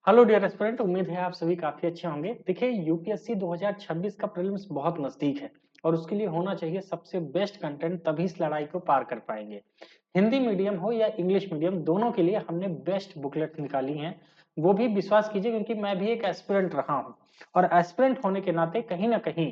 Hello dear aspirant, उम्मीद है आप सभी काफी अच्छे होंगे। देखिए, यूपीएससी 2026 का प्रीलिम्स बहुत नजदीक है और उसके लिए होना चाहिए सबसे बेस्ट कंटेंट, तभी इस लड़ाई को पार कर पाएंगे। हिंदी मीडियम हो या इंग्लिश मीडियम, दोनों के लिए हमने बेस्ट बुकलेट निकाली हैं। वो भी विश्वास कीजिए, क्योंकि मैं भी एक एस्पिरेंट रहा हूँ और एस्पिरेंट होने के नाते कहीं ना कहीं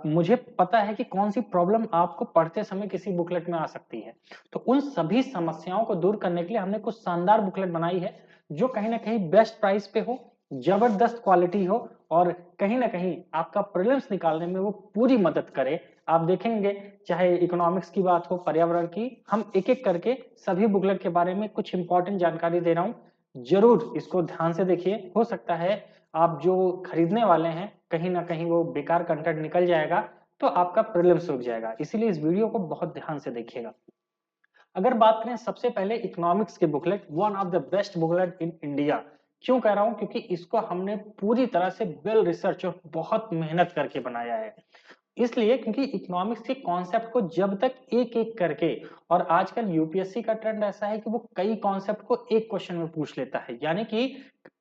मुझे पता है कि कौन सी प्रॉब्लम आपको पढ़ते समय किसी बुकलेट में आ सकती है। तो उन सभी समस्याओं को दूर करने के लिए हमने कुछ शानदार बुकलेट बनाई है, जो कहीं ना कहीं बेस्ट प्राइस पे हो, जबरदस्त क्वालिटी हो और कहीं ना कहीं आपका प्रीलिम्स निकालने में वो पूरी मदद करे। आप देखेंगे, चाहे इकोनॉमिक्स की बात हो, पर्यावरण की, हम एक एक करके सभी बुकलेट के बारे में कुछ इंपॉर्टेंट जानकारी दे रहा हूँ। जरूर इसको ध्यान से देखिए। हो सकता है आप जो खरीदने वाले हैं कहीं ना कहीं वो बेकार कंटेंट निकल जाएगा, तो आपका प्रीलिम्स रुक जाएगा। इसीलिए इस वीडियो को बहुत ध्यान से देखिएगा। अगर बात करें सबसे पहले इकोनॉमिक्स की booklet, one of the best booklet in India. क्यों कह रहा हूं? क्योंकि इसको हमने पूरी तरह से वेल रिसर्च और बहुत मेहनत करके बनाया है। इसलिए क्योंकि इकोनॉमिक्स के कॉन्सेप्ट को जब तक एक एक करके, और आजकल यूपीएससी का ट्रेंड ऐसा है कि वो कई कॉन्सेप्ट को एक क्वेश्चन में पूछ लेता है, यानी कि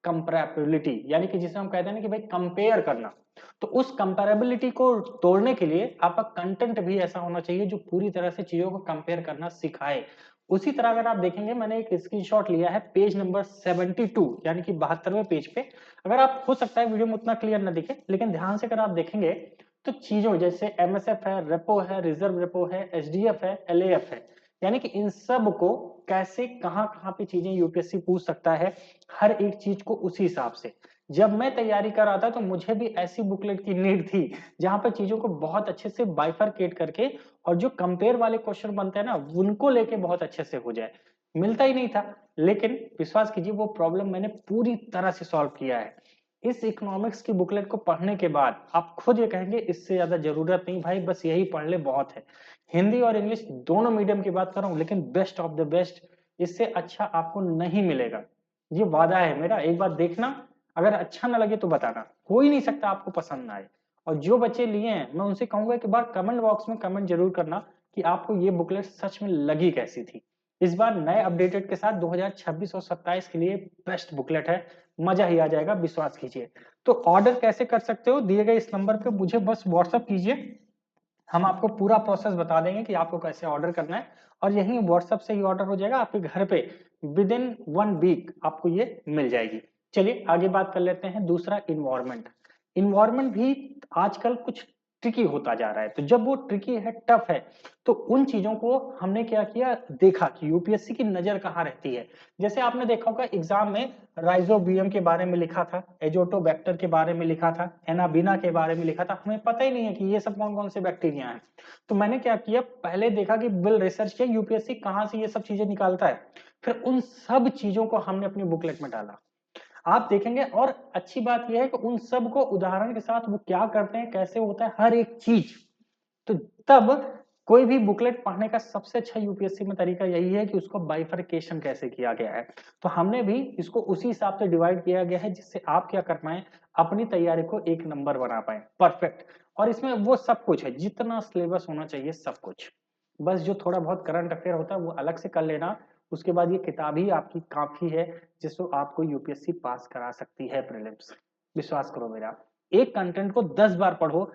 कंपैरेबिलिटी, यानी कि जिसे हम कहते हैं ना कि भाई कंपेयर करना। तो उस कंपैरेबिलिटी को तोड़ने के लिए आपका कंटेंट भी ऐसा होना चाहिए जो पूरी तरह से चीजों को कंपेयर करना सिखाए। उसी तरह अगर आप देखेंगे, मैंने एक स्क्रीनशॉट लिया है पेज नंबर 72, यानी कि 72वें पेज पे। अगर आप, हो सकता है वीडियो में उतना क्लियर ना दिखे, लेकिन ध्यान से अगर आप देखेंगे तो चीजों जैसे एमएसएफ है, रेपो है, रिजर्व रेपो है, एचडीएफ है, एलएएफ है, यानी कि इन सब को कैसे कहां कहां पे चीजें यूपीएससी पूछ सकता है, हर एक चीज को उसी हिसाब से। जब मैं तैयारी कर रहा था तो मुझे भी ऐसी बुकलेट की नीड थी जहां पर चीजों को बहुत अच्छे से बाइफरकेट करके और जो कंपेयर वाले क्वेश्चन बनते हैं ना उनको लेके बहुत अच्छे से हो जाए। मिलता ही नहीं था, लेकिन विश्वास कीजिए वो प्रॉब्लम मैंने पूरी तरह से सॉल्व किया है। इस इकोनॉमिक्स की बुकलेट को पढ़ने के बाद आप खुद ये कहेंगे इससे ज्यादा जरूरत नहीं भाई, बस यही पढ़ ले बहुत है। हिंदी और इंग्लिश दोनों मीडियम की बात कर रहा हूँ, लेकिन बेस्ट ऑफ द बेस्ट, इससे अच्छा आपको नहीं मिलेगा। ये वादा है मेरा, एक बार देखना। अगर अच्छा ना लगे तो बताना, हो ही नहीं सकता आपको पसंद ना आए। और जो बच्चे लिए हैं मैं उनसे कहूंगा कि बार कमेंट बॉक्स में कमेंट जरूर करना कि आपको ये बुकलेट सच में लगी कैसी थी। इस बार नए अपडेटेड के साथ 2026 और 27 के लिए बेस्ट बुकलेट है, मजा ही आ जाएगा, विश्वास कीजिए। तो ऑर्डर कैसे कर सकते हो? दिए गए इस नंबर पे मुझे बस व्हाट्सअप कीजिए, हम आपको पूरा प्रोसेस बता देंगे कि आपको कैसे ऑर्डर करना है। और यही व्हाट्सएप से ही ऑर्डर हो जाएगा आपके घर पे, विद इन 1 वीक आपको ये मिल जाएगी। चलिए आगे बात कर लेते हैं। दूसरा, इन्वायरमेंट। इन्वायरमेंट भी आजकल कुछ ट्रिकी होता जा रहा है, तो जब वो ट्रिकी है, टफ है, तो उन चीजों को हमने क्या किया, देखा कि यूपीएससी की नजर कहाँ रहती है। जैसे आपने देखा होगा एग्जाम में राइजोबियम के बारे में लिखा था, एजोटोबैक्टर के बारे में लिखा था, एनाबिना के बारे में लिखा था, हमें पता ही नहीं है कि ये सब कौन कौन से बैक्टीरिया हैं। तो मैंने क्या किया, पहले देखा कि बिल रिसर्च किया यूपीएससी कहाँ से ये सब चीजें निकालता है, फिर उन सब चीजों को हमने अपनी बुकलेट में डाला। आप देखेंगे, और अच्छी बात यह है कि उन सब को उदाहरण के साथ वो क्या करते हैं, कैसे होता है हर एक चीज। तो तब कोई भी बुकलेट पढ़ने का सबसे अच्छा यूपीएससी में तरीका यही है कि उसको बाइफरकेशन कैसे किया गया है। तो हमने भी इसको उसी हिसाब से डिवाइड किया गया है, जिससे आप क्या कर पाए, अपनी तैयारी को एक नंबर बना पाए, परफेक्ट। और इसमें वो सब कुछ है जितना सिलेबस होना चाहिए, सब कुछ। बस जो थोड़ा बहुत करंट अफेयर होता है वो अलग से कर लेना। उसके बाद ये किताब ही आपकी काफी है, जिसको आपको यूपीएससी पास करा सकती है प्रीलिम्स। विश्वास करो मेरा, एक कंटेंट को 10 बार पढ़ो,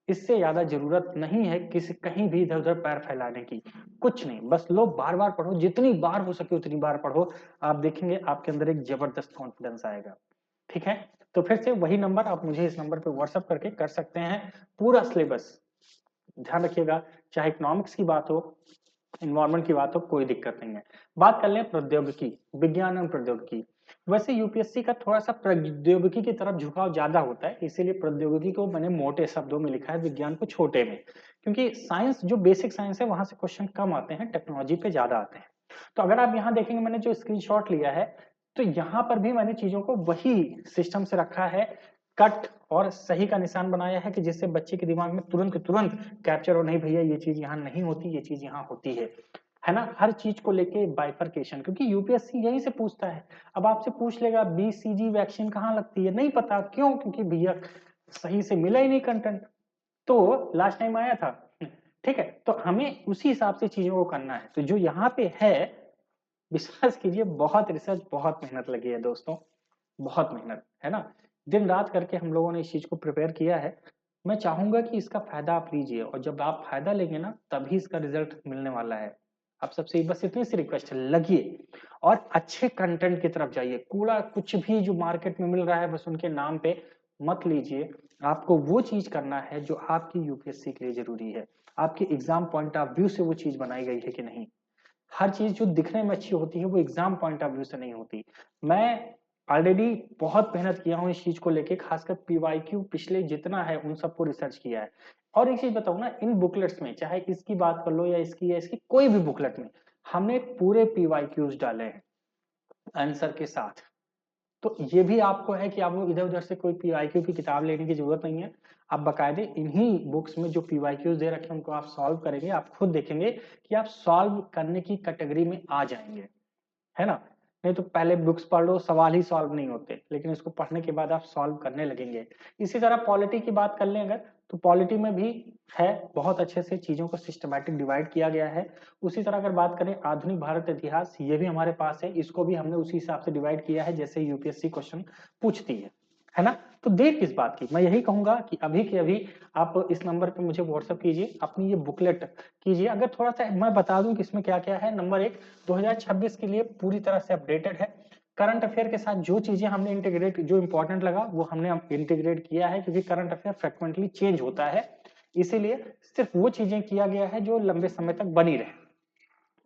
इससे ज्यादा जरूरत नहीं है किसी कहीं भी इधर उधर पैर फैलाने की। कुछ नहीं, बस लो बार बार पढ़ो, जितनी बार हो सके उतनी बार पढ़ो। आप देखेंगे आपके अंदर एक जबरदस्त कॉन्फिडेंस आएगा। ठीक है? तो फिर से वही नंबर, आप मुझे इस नंबर पे व्हाट्सअप करके कर सकते हैं पूरा सिलेबस। ध्यान रखिएगा, चाहे इकोनॉमिक्स की बात हो, इन्वायरमेंट की बात हो, कोई दिक्कत नहीं है। बात कर लें प्रौद्योगिकी, विज्ञान एवं प्रौद्योगिकी। वैसे यूपीएससी का थोड़ा सा प्रौद्योगिकी की तरफ झुकाव ज्यादा होता है, इसीलिए प्रौद्योगिकी को मैंने मोटे शब्दों में लिखा है, विज्ञान को छोटे में। क्योंकि साइंस, जो बेसिक साइंस है, वहां से क्वेश्चन कम आते हैं, टेक्नोलॉजी पे ज्यादा आते हैं। तो अगर आप यहाँ देखेंगे, मैंने जो स्क्रीनशॉट लिया है, तो यहाँ पर भी मैंने चीजों को वही सिस्टम से रखा है, कट और सही का निशान बनाया है, कि जिससे बच्चे के दिमाग में तुरंत के तुरंत कैप्चर हो, नहीं भैया ये चीज यहाँ नहीं होती, ये चीज यहाँ होती है ना। हर चीज को लेके बाइफरकेशन, क्योंकि यूपीएससी यहीं से पूछता है। अब आपसे पूछ लेगा बीसीजी वैक्सीन कहाँ लगती है, नहीं पता, क्यों? क्योंकि भैया सही से मिला ही नहीं कंटेंट, तो लास्ट टाइम आया था। ठीक है, तो हमें उसी हिसाब से चीजों को करना है। तो जो यहाँ पे है, विश्वास कीजिए बहुत रिसर्च, बहुत मेहनत लगी है दोस्तों। बहुत मेहनत, है ना? दिन रात करके हम लोगों ने इस चीज को प्रिपेयर किया है। मैं चाहूंगा कि इसका फायदा आप लीजिए, और जब आप फायदा लेंगे ना तभी इसका रिजल्ट मिलने वाला है। आप सबसे बस इतनी सी रिक्वेस्ट है, लगिए और अच्छे कंटेंट की तरफ जाइए। कूड़ा कुछ भी जो मार्केट में मिल रहा है बस उनके नाम पे मत लीजिए। आपको वो चीज करना है जो आपकी यूपीएससी के लिए जरूरी है। आपके एग्जाम पॉइंट ऑफ व्यू से वो चीज बनाई गई है कि नहीं। हर चीज जो दिखने में अच्छी होती है वो एग्जाम पॉइंट ऑफ व्यू से नहीं होती। मैं ऑलरेडी बहुत मेहनत किया हूँ इस चीज को लेके, खासकर पीवाईक्यू पिछले जितना है उन सबको रिसर्च किया है। और एक चीज बताऊं ना, इन बुकलेट्स में चाहे इसकी बात कर लो या इसकी कोई भी बुकलेट में, हमने पूरे पीवाईक्यूज डाले हैं आंसर के साथ। तो ये भी आपको है कि आपको इधर उधर से कोई पीवाईक्यू की किताब लेने की जरूरत नहीं है। आप बकायदे इन्हीं बुक्स में जो पीवाईक्यूज दे रखे हैं उनको आप सॉल्व करेंगे, आप खुद देखेंगे कि आप सॉल्व करने की कैटेगरी में आ जाएंगे, है ना? नहीं तो पहले बुक्स पढ़ लो, सवाल ही सॉल्व नहीं होते, लेकिन इसको पढ़ने के बाद आप सॉल्व करने लगेंगे। इसी तरह पॉलिटी की बात कर लें अगर, तो पॉलिटी में भी है, बहुत अच्छे से चीजों को सिस्टमैटिक डिवाइड किया गया है। उसी तरह अगर बात करें आधुनिक भारत इतिहास, ये भी हमारे पास है, इसको भी हमने उसी हिसाब से डिवाइड किया है जैसे यूपीएससी क्वेश्चन पूछती है ना? तो देर किस बात की, मैं यही कहूंगा कि अभी के अभी आप इस नंबर पे मुझे व्हाट्सअप कीजिए अपनी ये बुकलेट कीजिए। अगर थोड़ा सा मैं बता दूं कि इसमें क्या क्या है। नंबर एक, 2026 के लिए पूरी तरह से अपडेटेड है। करंट अफेयर के साथ जो चीजें हमने इंटीग्रेट, जो इंपॉर्टेंट लगा वो हमने इंटीग्रेट किया है, क्योंकि करंट अफेयर फ्रिक्वेंटली चेंज होता है, इसीलिए सिर्फ वो चीजें किया गया है जो लंबे समय तक बनी रहे।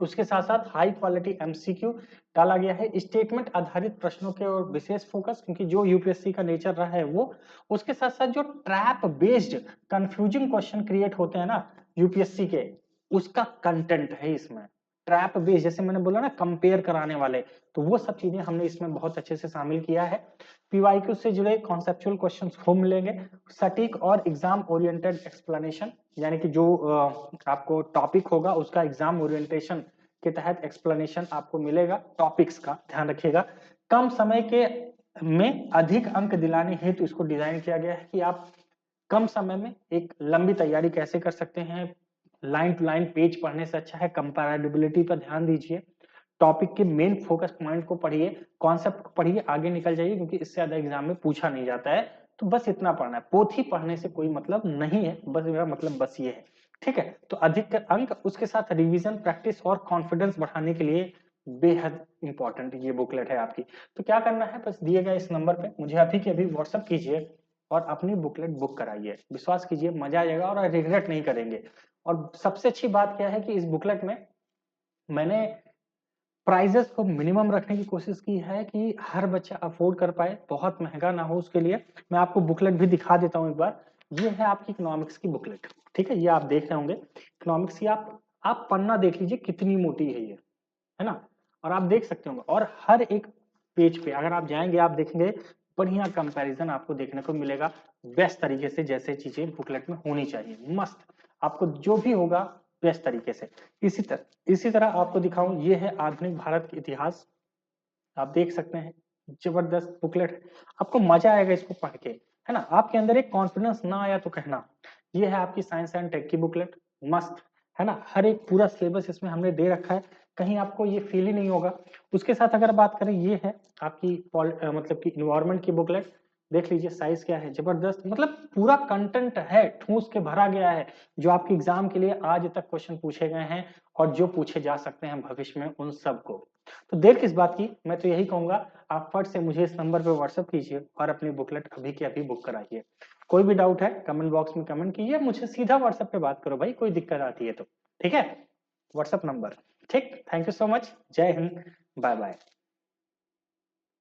उसके साथ साथ हाई क्वालिटी एमसीक्यू डाला गया है, स्टेटमेंट आधारित प्रश्नों के और विशेष फोकस, क्योंकि जो यूपीएससी का नेचर रहा है वो। उसके साथ साथ जो trap based confusing question create होते हैं ना यूपीएससी के, उसका कंटेंट है इसमें। ट्रैप बेस्ड, जैसे मैंने बोला ना कंपेयर कराने वाले, तो वो सब चीजें हमने इसमें बहुत अच्छे से शामिल किया है। पीवाईक्यू से जुड़े कॉन्सेप्चुअल क्वेश्चंस हो मिलेंगे, सटीक और एग्जाम ओरिएंटेड एक्सप्लेनेशन, यानी कि जो आपको टॉपिक होगा उसका एग्जाम ओरिएंटेशन के तहत एक्सप्लेनेशन आपको मिलेगा। टॉपिक्स का ध्यान रखिएगा। कम समय के में अधिक अंक दिलाने हेतु इसको डिजाइन किया गया है कि आप कम समय में एक लंबी तैयारी कैसे कर सकते हैं। लाइन टू लाइन पेज पढ़ने से अच्छा है कंपैरेबिलिटी पर ध्यान दीजिए। टॉपिक के मेन फोकस पॉइंट को पढ़िए, कॉन्सेप्ट को पढ़िए, आगे निकल जाइए, क्योंकि इससे ज्यादा एग्जाम में पूछा नहीं जाता है। तो बस इतना पढ़ना है, पोथी पढ़ने से कोई मतलब नहीं है, बस मेरा मतलब बस ये है। ठीक है, तो अधिक अंक, उसके साथ रिवीजन, प्रैक्टिस और कॉन्फिडेंस बढ़ाने के लिए बेहद इंपॉर्टेंट ये बुकलेट है आपकी। तो क्या करना है, बस दिए गए इस नंबर पे मुझे अभी के अभी व्हाट्सअप कीजिए और अपनी बुकलेट बुक कराइए। विश्वास कीजिए मजा आ जाएगा और रिग्रेट नहीं करेंगे। और सबसे अच्छी बात क्या है कि इस बुकलेट में मैंने प्राइजेस को मिनिमम रखने की कोशिश की है कि हर बच्चा अफोर्ड कर पाए, बहुत महंगा ना हो उसके लिए। मैं आपको बुकलेट भी दिखा देता हूँ एक बार। ये है आपकी इकोनॉमिक्स की बुकलेट, ठीक है, ये आप देख रहे होंगे इकोनॉमिक्स की। आप पन्ना देख लीजिए कितनी मोटी है ना? और आप देख सकते होंगे, और हर एक पेज पे अगर आप जाएंगे आप देखेंगे बढ़िया कंपैरिजन आपको देखने को मिलेगा, बेस्ट तरीके से, जैसे चीजें बुकलेट में होनी चाहिए, मस्त। आपको जो भी होगा बेस्ट तरीके से। इसी तरह आपको दिखाऊं, ये है आधुनिक भारत के इतिहास। आप देख सकते हैं, जबरदस्त बुकलेट है, आपको मजा आएगा इसको पढ़ के, है ना? आपके अंदर एक कॉन्फिडेंस ना आया तो कहना। ये है आपकी साइंस एंड टेक की बुकलेट, मस्त, है ना? हर एक पूरा सिलेबस इसमें हमने दे रखा है, कहीं आपको ये फील ही नहीं होगा। उसके साथ अगर बात करें, ये है आपकी मतलब कि इन्वायरमेंट की बुकलेट। देख लीजिए साइज क्या है, जबरदस्त, मतलब पूरा कंटेंट है, ठूस के भरा गया है, जो आपके एग्जाम के लिए आज तक क्वेश्चन पूछे गए हैं और जो पूछे जा सकते हैं भविष्य में, उन सबको। तो देर किस बात की, मैं तो यही कहूंगा, आप फट से मुझे इस नंबर पे व्हाट्सअप कीजिए और अपनी बुकलेट अभी के अभी बुक कराइए। कोई भी डाउट है कमेंट बॉक्स में कमेंट कीजिए, मुझे सीधा व्हाट्सएप पे बात करो भाई, कोई दिक्कत आती है तो। ठीक है, व्हाट्सअप नंबर। ठीक, थैंक यू सो मच, जय हिंद, बाय बाय।